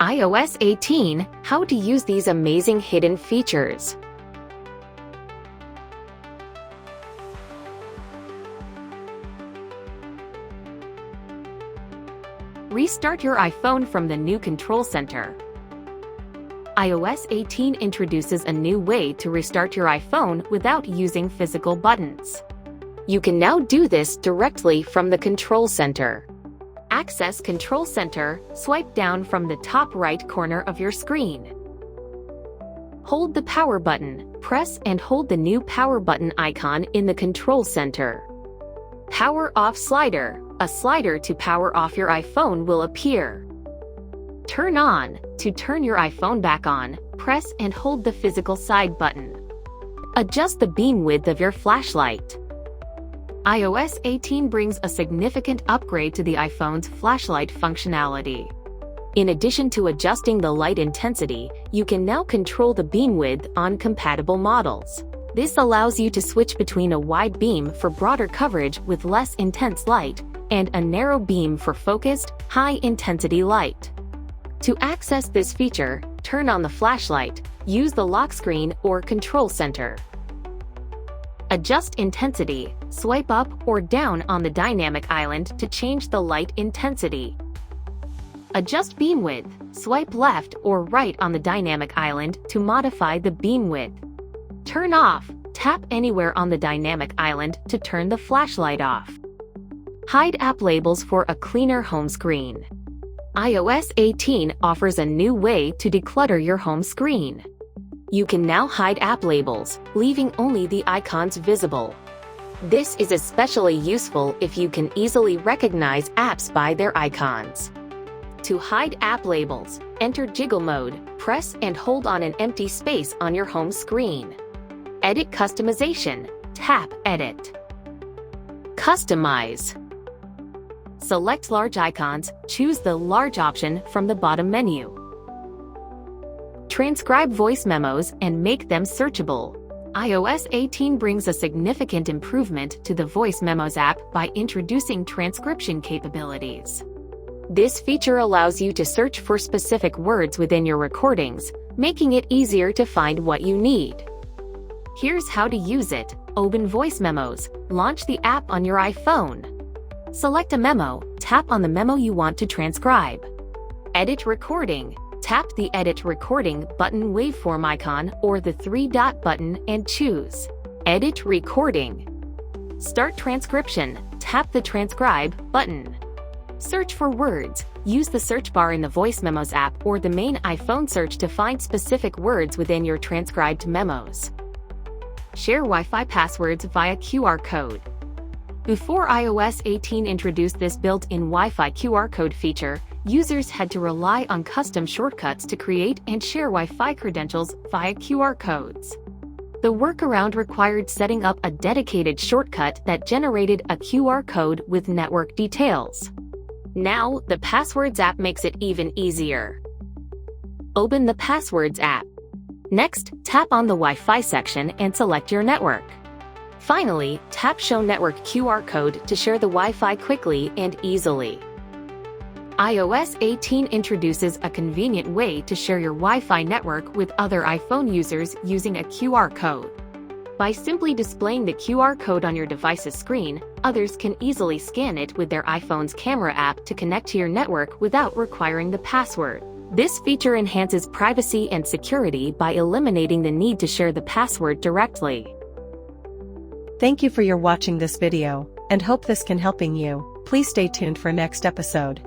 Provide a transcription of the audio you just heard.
iOS 18, how to use these amazing hidden features. Restart your iPhone from the new Control Center. iOS 18 introduces a new way to restart your iPhone without using physical buttons. You can now do this directly from the Control Center. Access Control Center, swipe down from the top right corner of your screen. Hold the power button, press and hold the new power button icon in the Control Center. Power off slider, a slider to power off your iPhone will appear. Turn on, to turn your iPhone back on, press and hold the physical side button. Adjust the beam width of your flashlight. iOS 18 brings a significant upgrade to the iPhone's flashlight functionality. In addition to adjusting the light intensity, you can now control the beam width on compatible models. This allows you to switch between a wide beam for broader coverage with less intense light, and a narrow beam for focused, high-intensity light. To access this feature, turn on the flashlight, use the lock screen or Control Center. Adjust intensity, swipe up or down on the dynamic island to change the light intensity. Adjust beam width, swipe left or right on the dynamic island to modify the beam width. Turn off, tap anywhere on the dynamic island to turn the flashlight off. Hide app labels for a cleaner home screen. iOS 18 offers a new way to declutter your home screen. You can now hide app labels, leaving only the icons visible. This is especially useful if you can easily recognize apps by their icons. To hide app labels, enter Jiggle mode, press and hold on an empty space on your home screen. Edit customization, tap Edit. Customize. Select large icons, choose the large option from the bottom menu. Transcribe voice memos and make them searchable. iOS 18 brings a significant improvement to the Voice Memos app by introducing transcription capabilities. This feature allows you to search for specific words within your recordings, making it easier to find what you need. Here's how to use it. Open Voice Memos, launch the app on your iPhone. Select a memo, tap on the memo you want to transcribe. Edit recording. Tap the Edit Recording button waveform icon or the three-dot button and choose Edit Recording. Start transcription. Tap the Transcribe button. Search for words. Use the search bar in the Voice Memos app or the main iPhone search to find specific words within your transcribed memos. Share Wi-Fi passwords via QR code. Before iOS 18 introduced this built-in Wi-Fi QR code feature, users had to rely on custom shortcuts to create and share Wi-Fi credentials via QR codes. The workaround required setting up a dedicated shortcut that generated a QR code with network details. Now, the Passwords app makes it even easier. Open the Passwords app. Next, tap on the Wi-Fi section and select your network. Finally, tap Show Network QR code to share the Wi-Fi quickly and easily. iOS 18 introduces a convenient way to share your Wi-Fi network with other iPhone users using a QR code. By simply displaying the QR code on your device's screen, others can easily scan it with their iPhone's camera app to connect to your network without requiring the password. This feature enhances privacy and security by eliminating the need to share the password directly. Thank you for watching this video, and hope this can helping you. Please stay tuned for next episode.